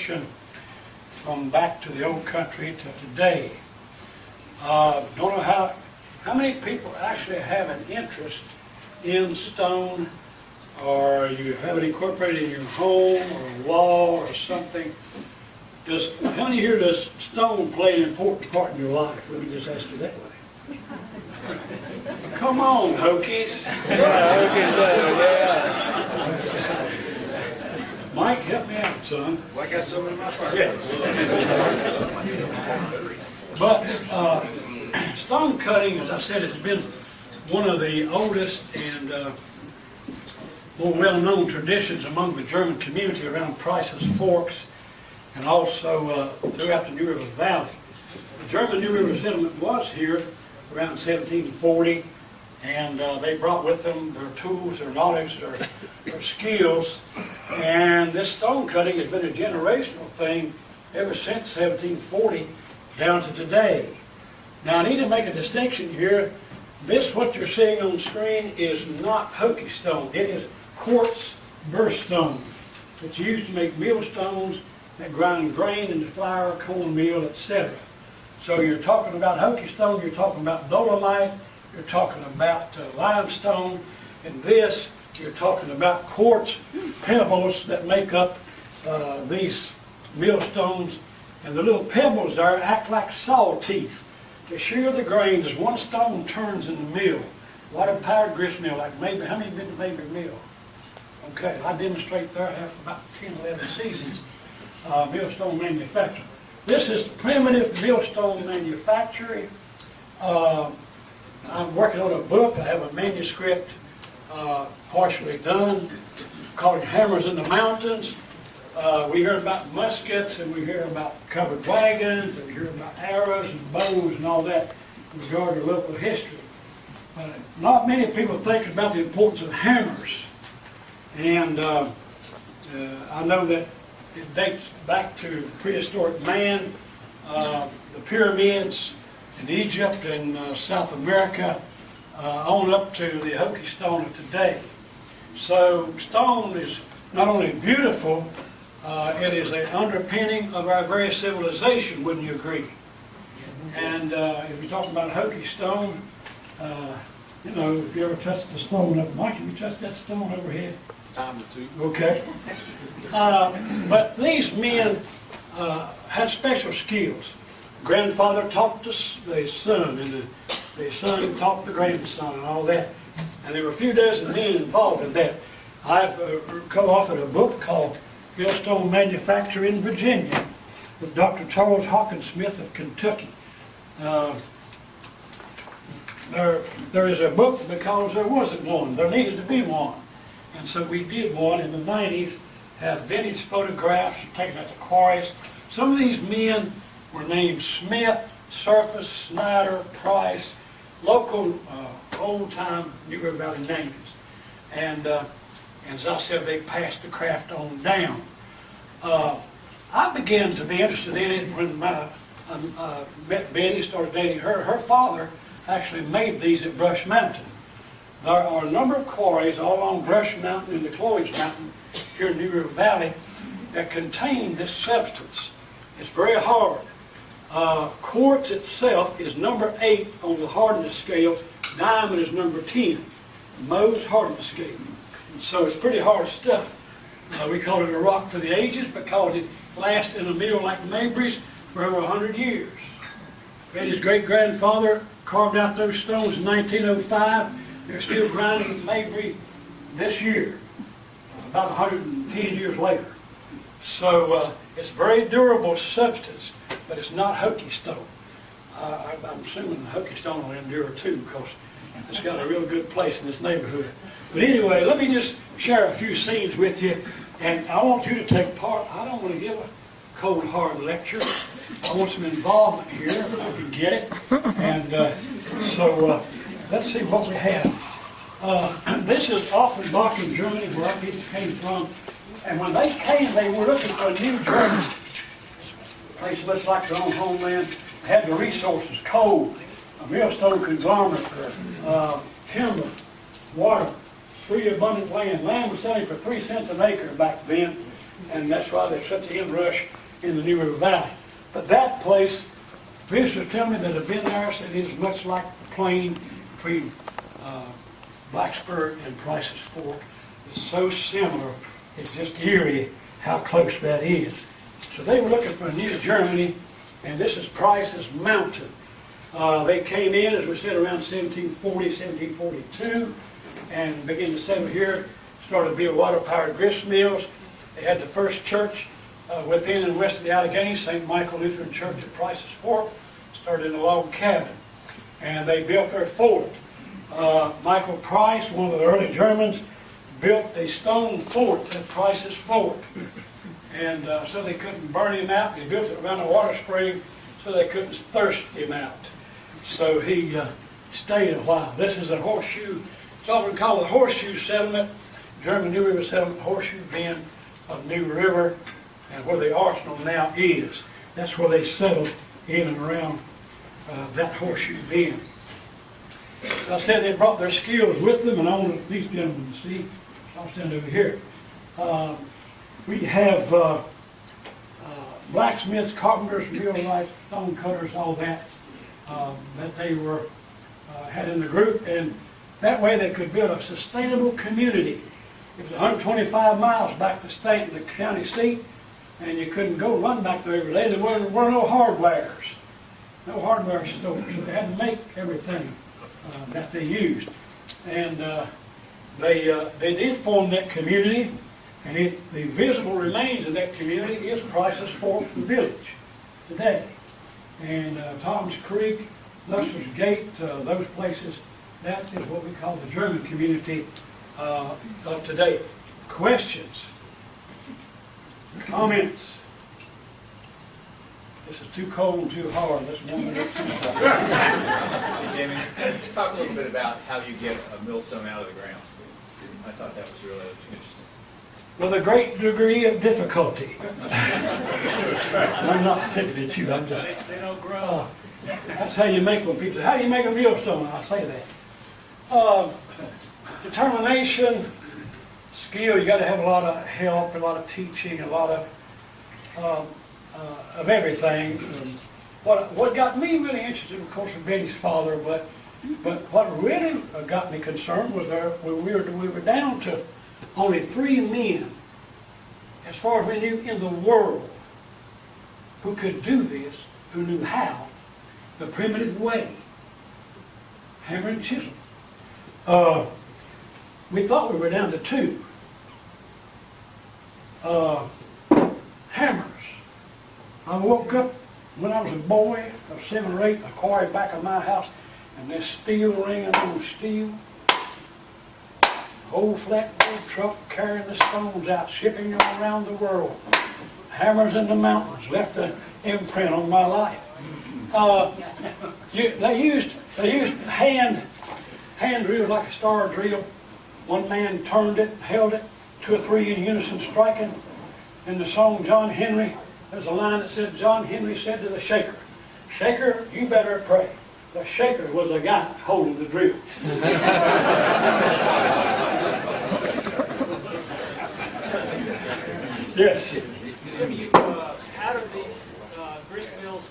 transition from back to the old country to today. Don't know how many people actually have an interest in stone, or you have it incorporated in your home or a wall or something. How many here does stone play an important part in your life? Let me just ask you that way. Come on, Hokies. Mike, help me out, son. Well, I got some in my pocket. Yes. But stone cutting, as I said, has been one of the oldest and more well-known traditions among the German community around Price's Forks and also throughout the New River Valley. The German New River settlement was here around 1740, and they brought with them their tools, their knowledge, their skills, and this stone cutting has been a generational thing ever since 1740 down to today. Now I need to make a distinction here. This, what you're seeing on screen, is not Hokie stone. It is quartz burst stone. It's used to make millstones that grind grain into flour, cornmeal, etc. So you're talking about Hokie stone, you're talking about dolomite, you're talking about limestone, and this, you're talking about quartz pebbles that make up these millstones. And the little pebbles there act like saw teeth to shear the grain as one stone turns in the mill. Water-powered grist mill, like Mabry. How many have been to Mabry Mill? Okay, I demonstrate there. I have for about 10, 11 seasons millstone manufacturing. This is primitive millstone manufacturing. I'm working on a book. I have a manuscript partially done called Hammers in the Mountains. We hear about muskets, and we hear about covered wagons, and we hear about arrows and bows and all that in regard to local history. But not many people think about the importance of hammers. And I know that it dates back to prehistoric man, the pyramids in Egypt and South America, on up to the Hokie stone of today. So stone is not only beautiful, it is an underpinning of our very civilization, wouldn't you agree? And if you're talking about Hokie stone, you know, if you ever touched the stone up, Mike, have you touched that stone overhead? Time or two. Okay. But these men had special skills. Grandfather taught the son, and the son taught the grandson, and all that. And there were a few dozen men involved in that. I've co-authored a book called Millstone Manufacture in Virginia with Dr. Charles Hawkins Smith of Kentucky. There is a book because there wasn't one. There needed to be one. And so we did one in the 90s, have vintage photographs taken at the quarries. Some of these men were named Smith, Surface, Snyder, Price, local old-time New River Valley names. And as I said, they passed the craft on down. I began to be interested in it when I met Betty, started dating her. Her father actually made these at Brush Mountain. There are a number of quarries all along Brush Mountain and the Cloyds Mountain here in New River Valley that contain this substance. It's very hard. Quartz itself is number 8 on the hardness scale. Diamond is number 10, Mohs hardness scale. So it's pretty hard stuff. We call it a rock for the ages because it lasts in a mill like Mabry's for over 100 years. Betty's great-grandfather carved out those stones in 1905. They're still grinding at Mabry this year, about 110 years later. So it's a very durable substance, but it's not Hokie stone. I'm assuming Hokie stone will endure too, because it's got a real good place in this neighborhood. But anyway, let me just share a few scenes with you, and I want you to take part. I don't want to give a cold, hard lecture. I want some involvement here, if I can get it. And so let's see what we have. This is Offenbach in Germany, where our people came from. And when they came, they were looking for a new Germany. A place much like their own homeland. They had the resources, coal, a millstone conglomerate, timber, water, free abundant land. Land was selling for 3 cents an acre back then. and that's why there's such an inrush in the New River Valley. But that place, visitors tell me that have been there, said it is much like the plain between Blacksburg and Price's Fork. It's so similar, it's just eerie how close that is. So they were looking for a new Germany, and this is Price's Mountain. They came in, as we said, around 1740, 1742, and began to settle here, started to build water-powered grist mills. They had the first church within and west of the Alleghenies, St. Michael Lutheran Church at Price's Fork, started in a log cabin. And they built their fort. Michael Price, one of the early Germans, built a stone fort at Price's Fork. And so they couldn't burn him out. They built it around a water spring so they couldn't thirst him out. So he stayed a while. This is a horseshoe. It's often called the Horseshoe Settlement, German New River Settlement, Horseshoe Bend of New River, and where the arsenal now is. That's where they settled in and around that Horseshoe Bend. As I said, they brought their skills with them, and I want these gentlemen to see. I'll stand over here. We have blacksmiths, carpenters, wheelwrights, stone cutters, all that that they were had in the group, and that way they could build a sustainable community. It was 125 miles back to the county seat, and you couldn't go run back there every day. There were no hardwares, no hardware stores, so they had to make everything that they used. And they did form that community, and the visible remains of that community is Price's Fork Village today. And Tom's Creek, Luster's Gate, those places, that is what we call the German community of today. Questions? Comments? This is too cold and too hard. Let's warm it up. Hey, Jimmy, talk a little bit about how you get a millstone out of the ground. I thought that was really interesting. With a great degree of difficulty. I'm not picking at you. I'm just. They don't grow. That's how you make one. People say, "How do you make a millstone?" I say that. Determination, skill. You got to have a lot of help, a lot of teaching, a lot of everything. What got me really interested, of course, was Benny's father, but what really got me concerned was we were down to only 3 men, as far as we knew, in the world who could do this, who knew how, the primitive way, hammer and chisel. We thought we were down to 2. Hammers. I woke up when I was a boy of 7 or 8 in a quarry back of my house, and there's steel ringing on steel. Old flatboard truck carrying the stones out, shipping them around the world. Hammers in the mountains left an imprint on my life. They used hand drills like a star drill. One man turned it, held it, 2 or 3 in unison striking. In the song John Henry, there's a line that says, John Henry said to the shaker, "Shaker, you better pray." The shaker was a guy holding the drill. Yes. How do these grist mills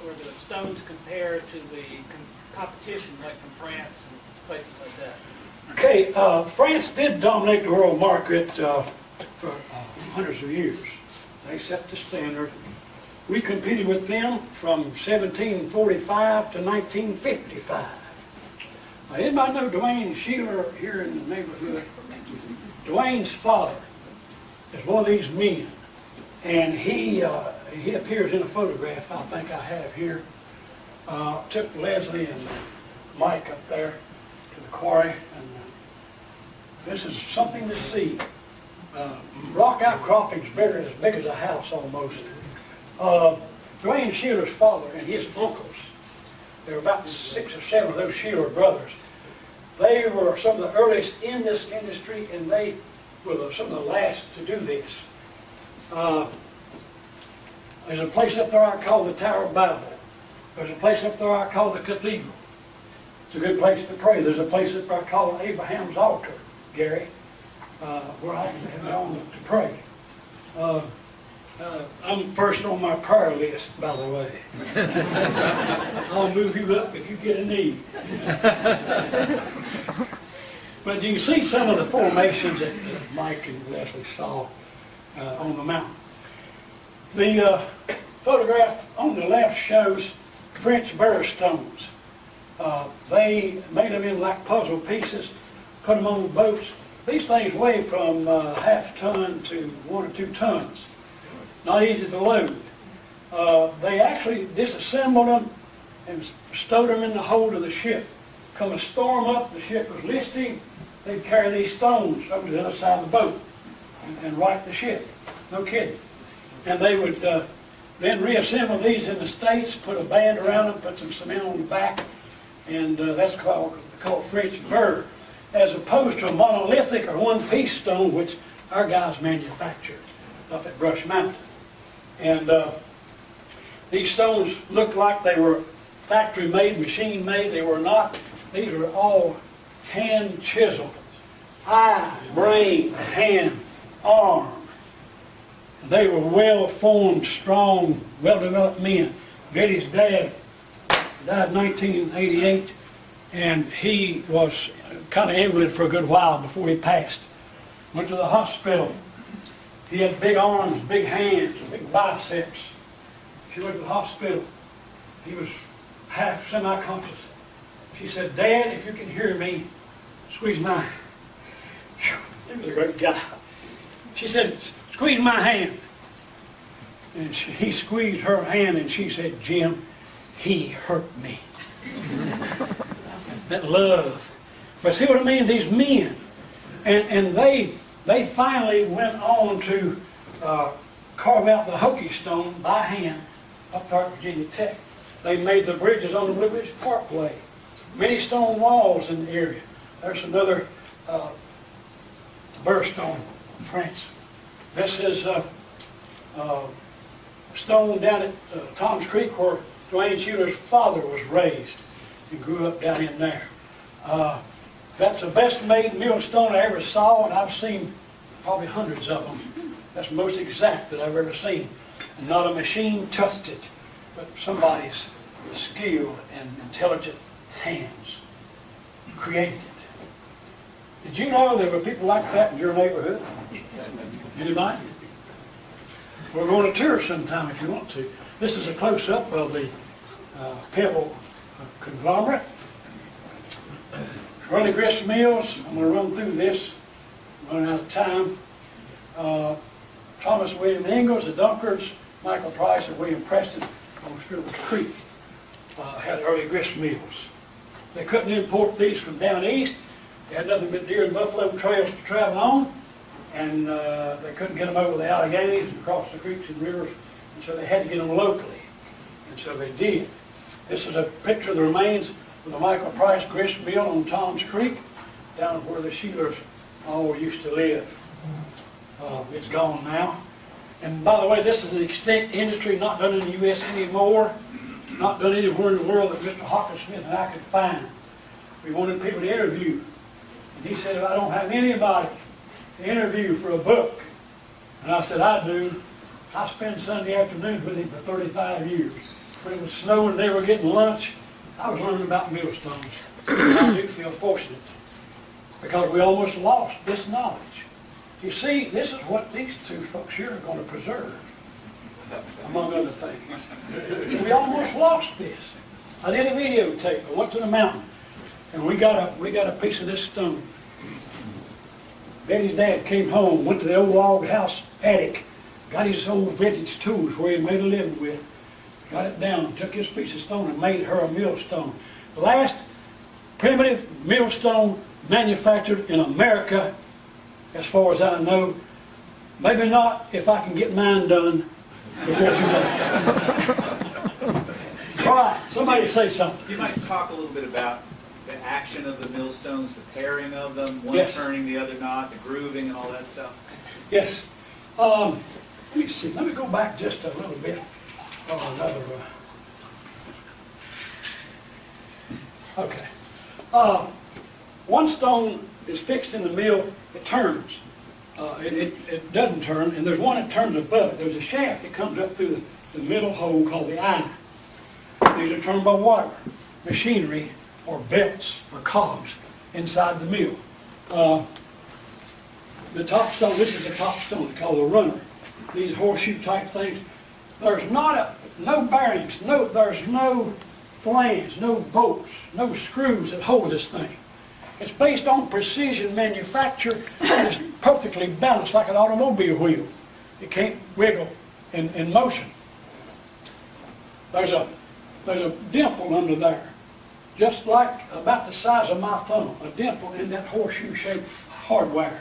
or the stones compare to the competition like from France and places like that? Okay, France did dominate the world market for hundreds of years. They set the standard. We competed with them from 1745 to 1955. Anybody know Dwayne Sheeler here in the neighborhood? Dwayne's father is one of these men, and he appears in a photograph I think I have here. Took Leslie and Mike up there to the quarry, and this is something to see. Rock outcroppings as big as a house almost. Dwayne Sheeler's father and his uncles, there were about 6 or 7 of those Sheeler brothers. They were some of the earliest in this industry, and they were some of the last to do this. There's a place up there I call the Tower of Babel. There's a place up there I call the Cathedral. It's a good place to pray. There's a place up there I call Abraham's Altar, Gary, where I have gone to pray. I'm first on my prayer list, by the way. I'll move you up if you get a need. But you can see some of the formations that Mike and Leslie saw on the mountain. The photograph on the left shows French burr stones. They made them in like puzzle pieces, put them on the boats. These things weigh from half a ton to 1 or 2 tons. Not easy to load. They actually disassembled them and stowed them in the hold of the ship. Come a storm up, the ship was listing, they'd carry these stones over to the other side of the boat and right the ship. No kidding. And they would then reassemble these in the States, put a band around them, put some cement on the back, and that's called French burr, as opposed to a monolithic or one-piece stone, which our guys manufactured up at Brush Mountain. And these stones looked like they were factory-made, machine-made. They were not. These were all hand-chiseled. Eye, brain, hand, arm. They were well-formed, strong, well-developed men. Betty's dad died in 1988, and he was kind of invalid for a good while before he passed. Went to the hospital. He had big arms, big hands, big biceps. She went to the hospital. He was half semi-conscious. She said, "Dad, if you can hear me, squeeze my..." He was a great guy. She said, "Squeeze my hand." And he squeezed her hand, and she said, "Jim, he hurt me." That love. But see what I mean? These men. And they finally went on to carve out the Hokie stone by hand up there at Virginia Tech. They made the bridges on the Blue Ridge Parkway. Many stone walls in the area. There's another burr stone, France. This is stone down at Tom's Creek where Dwayne Shuler's father was raised and grew up down in there. That's the best made millstone I ever saw, and I've seen probably hundreds of them. That's the most exact that I've ever seen. And not a machine touched it, but somebody's skilled and intelligent hands created it. Did you know there were people like that in your neighborhood? Anybody? We're going to tour sometime if you want to. This is a close-up of the pebble conglomerate. Early grist mills. I'm going to run through this. I'm running out of time. Thomas William Ingalls, the Dunkards, Michael Price, and William Preston on Stewart Creek had early grist mills. They couldn't import these from down east. They had nothing but deer and buffalo trails to travel on, and they couldn't get them over the Alleghanies and across the creeks and rivers, and so they had to get them locally, and so they did. This is a picture of the remains of the Michael Price grist mill on Tom's Creek, down where the Shulers all used to live. It's gone now. And by the way, this is an extinct industry, not done in the U.S. anymore, not done anywhere in the world that Mr. Hawkins Smith and I could find. We wanted people to interview. And he said, "If I don't have anybody to interview for a book," and I said, "I do." I spent Sunday afternoons with him for 35 years. When it was snowing, they were getting lunch. I was learning about millstones. I do feel fortunate because we almost lost this knowledge. You see, this is what these two folks here are going to preserve, among other things. We almost lost this. I did a videotape. I went to the mountain, and we got a piece of this stone. Betty's dad came home, went to the old log house attic, got his old vintage tools where he made a living with, got it down, took his piece of stone and made her a millstone. The last primitive millstone manufactured in America, as far as I know. Maybe not if I can get mine done before too late. Try. Somebody say something. You might talk a little bit about the action of the millstones, the pairing of them, one Yes. turning, the other not, the grooving and all that stuff. Yes. Let me see. Let me go back just a little bit. Okay. One stone is fixed in the mill. It turns. it doesn't turn, and there's one that turns above it. There's a shaft that comes up through the middle hole called the eye. These are turned by water, machinery, or belts, or cogs inside the mill. The top stone, this is the top stone, it's called the runner. These horseshoe type things, there's no bearings, there's no flange, no bolts, no screws that hold this thing. It's based on precision manufacture and it's perfectly balanced like an automobile wheel. It can't wiggle in motion. There's a dimple under there, just like about the size of my thumb, a dimple in that horseshoe-shaped hardwire.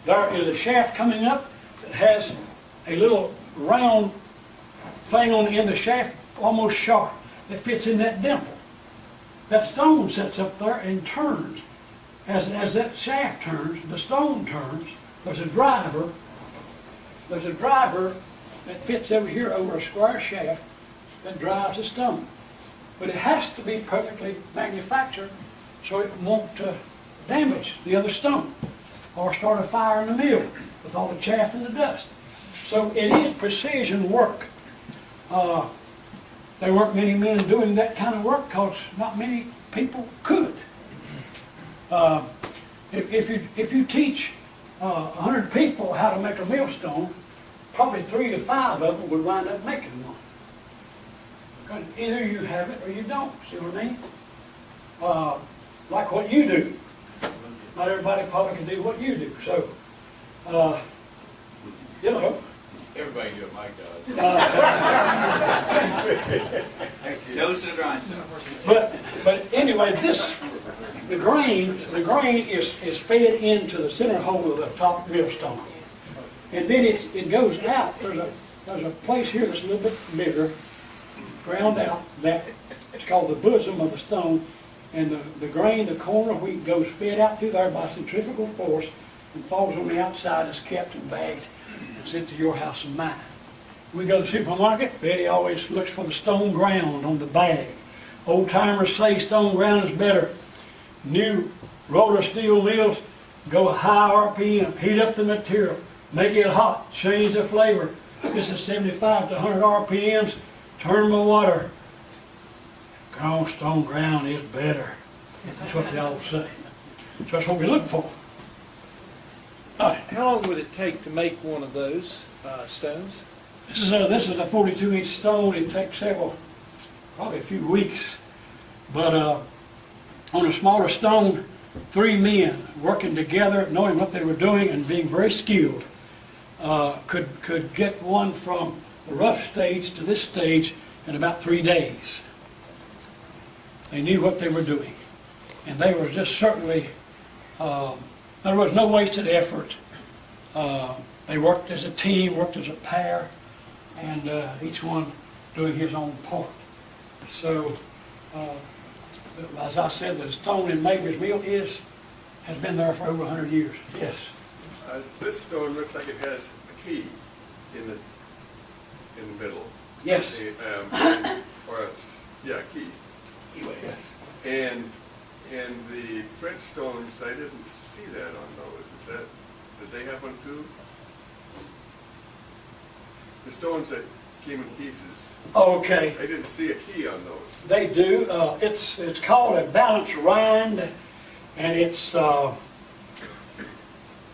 There is a shaft coming up that has a little round thing on the end of the shaft, almost sharp, that fits in that dimple. That stone sits up there and turns. As that shaft turns, the stone turns. There's a driver that fits over here over a square shaft that drives the stone. But it has to be perfectly manufactured so it won't damage the other stone or start a fire in the mill with all the chaff and the dust. So it is precision work. There weren't many men doing that kind of work because not many people could. If you teach 100 people how to make a millstone, probably 3 to 5 of them would wind up making one. Because either you have it or you don't, see what I mean? Like what you do. Not everybody probably can do what you do, so, you know. Everybody can do it, Mike does. Nose to the grindstone. But anyway, the grain is fed into the center hole of the top millstone. And then it goes out. There's a place here that's a little bit bigger, ground out, that it's called the bosom of the stone. And the grain, the corn of wheat goes fed out through there by centrifugal force and falls on the outside, is kept and bagged and sent to your house and mine. We go to the supermarket, Betty always looks for the stone ground on the bag. Old timers say stone ground is better. New roller steel mills go high RPM, heat up the material, make it hot, change the flavor. This is 75 to 100 RPMs, turn the water. Stone ground is better. That's what they all say. So that's what we look for. All right. How long would it take to make one of those stones? This is a 42-inch stone. It takes probably a few weeks. But on a smaller stone, 3 men working together, knowing what they were doing and being very skilled, could get one from the rough stage to this stage in about 3 days. They knew what they were doing. And they were just certainly, there was no wasted effort. They worked as a team, worked as a pair, and each one doing his own part. So, as I said, the stone in Maber's Mill has been there for over 100 years. Yes. This stone looks like it has a key in the middle. Yes. Keys. Yes. And the French stones, I didn't see that on those. Did they have one too? The stones that came in pieces. Okay. I didn't see a key on those. They do. It's called a balance rind, and it's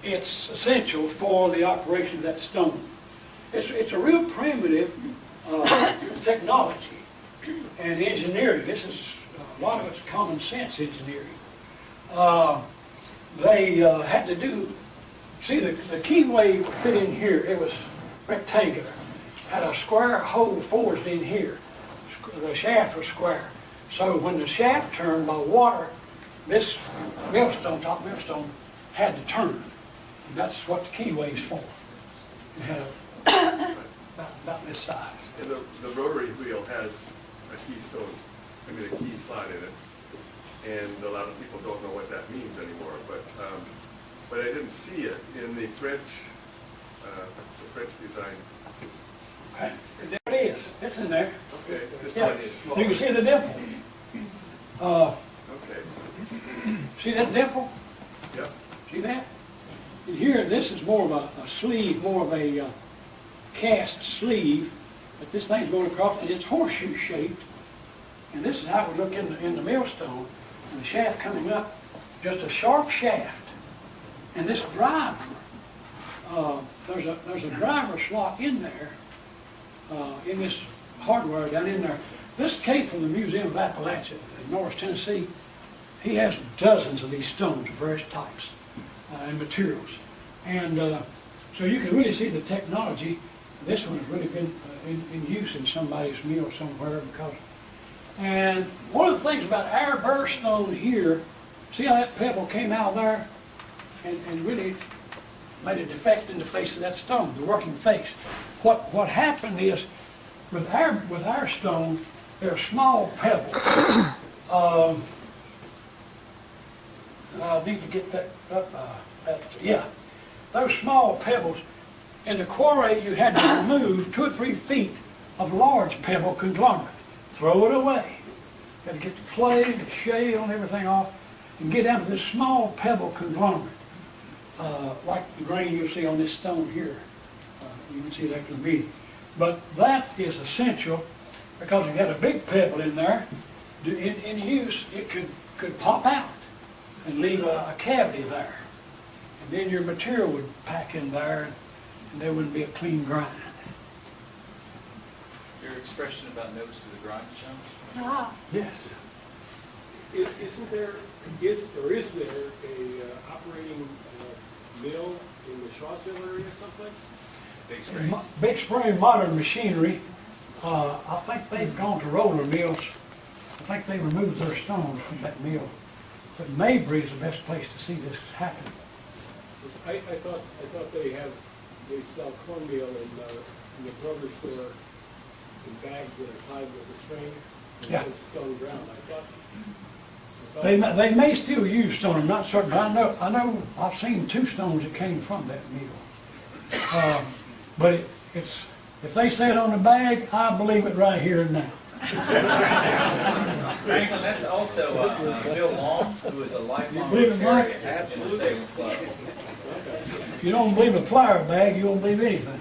essential for the operation of that stone. It's a real primitive technology and engineering. This is a lot of it's common sense engineering. They had to do. See, the keyway fit in here. It was rectangular. Had a square hole forged in here. The shaft was square. So when the shaft turned by water, this top millstone, had to turn. And that's what the keyway is for. It had about this size. And the rotary wheel has a key key slot in it. And a lot of people don't know what that means anymore. But I didn't see it in the French design. Okay. There it is. It's in there. Okay, this Yeah. one is small. You can see the dimple. Okay. See that dimple? Yep. See that? And here, this is more of a sleeve, more of a cast sleeve, but this thing's going across, and it's horseshoe shaped. And this is how it would look in the millstone. And the shaft coming up, just a sharp shaft. And this driver, there's a driver slot in there, in this hardware down in there. This came from the Museum of Appalachia in Norris, Tennessee. He has dozens of these stones of various types and materials. And so you can really see the technology. This one has really been in use in somebody's mill somewhere because. And one of the things about our burr stone here, see how that pebble came out there and really made a defect in the face of that stone, the working face. What happened is with our stone, they're small pebbles. I need to get that up. Yeah, those small pebbles. In the quarry, you had to remove 2 or 3 feet of large pebble conglomerate. Throw it away. You had to get the clay, the shale, and everything off, and get down to this small pebble conglomerate, like the grain you'll see on this stone here. You can see it after the meeting. But that is essential because if you had a big pebble in there, in use, it could pop out and leave a cavity there. And then your material would pack in there, and there wouldn't be a clean grind. Your expression about nose to the grindstone? Yes. Is there a operating mill in the Shawsville area someplace? Big springs? Big Spring Modern Machinery, I think they've gone to roller mills. I think they removed their stones from that mill. But Mabry is the best place to see this happen. I thought they sell cornmeal in the grocery store in bags that are tied with a string and Yeah. then stone ground. They may still use stone, I'm not certain, but I know I've seen 2 stones that came from that mill. But if they say it on the bag, I believe it right here and now. Franklin, that's also Bill Long, who is a lifelong You believe in Rotarian life? in the Absolutely. Salem Club. If you don't believe a flour bag, you don't believe anything.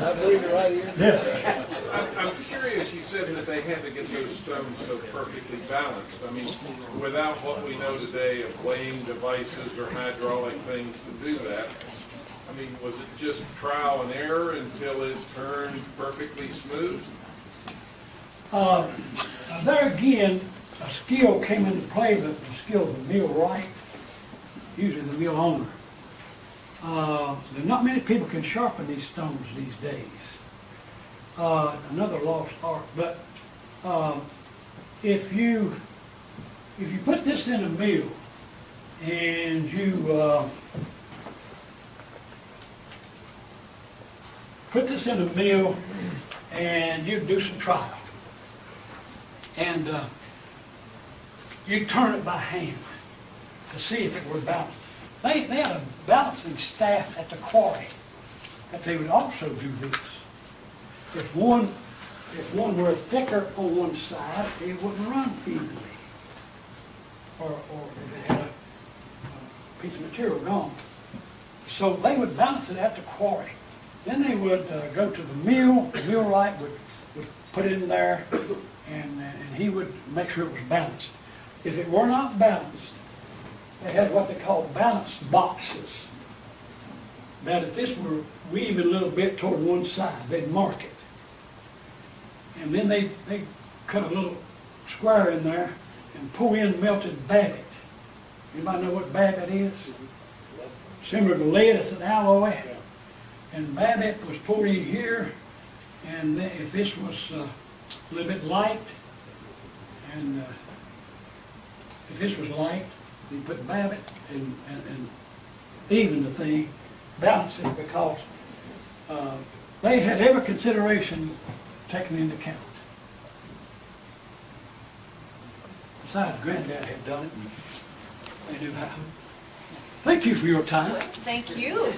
I believe it right here. Yeah. I'm curious, you said that they had to get those stones so perfectly balanced. I mean, without what we know today of weighing devices or hydraulic things to do that, I mean, was it just trial and error until it turned perfectly smooth? There again, a skill came into play, but the skill of the millwright, usually the mill owner. There not many people can sharpen these stones these days. Another lost art, but if you put this in a mill and you put this in a mill and you do some trial and you turn it by hand to see if it were balanced. They had a balancing staff at the quarry that they would also do this. If one were thicker on one side, it wouldn't run evenly. Or if it had a piece of material gone. So they would balance it at the quarry. Then they would go to the millwright would put it in there, and he would make sure it was balanced. If it were not balanced, they had what they call balance boxes. That if this were weaving a little bit toward one side, they'd mark it. And then they cut a little square in there and pour in melted babbitt. Anybody know what babbitt is? Similar to lead, it's an alloy. And babbitt was poured in here, and then if this was a little bit light, and if this was light, you put babbitt and even the thing, balance it, because they had every consideration taken into account. Besides, Granddad had done it, and they knew how. Thank you for your time. Thank you.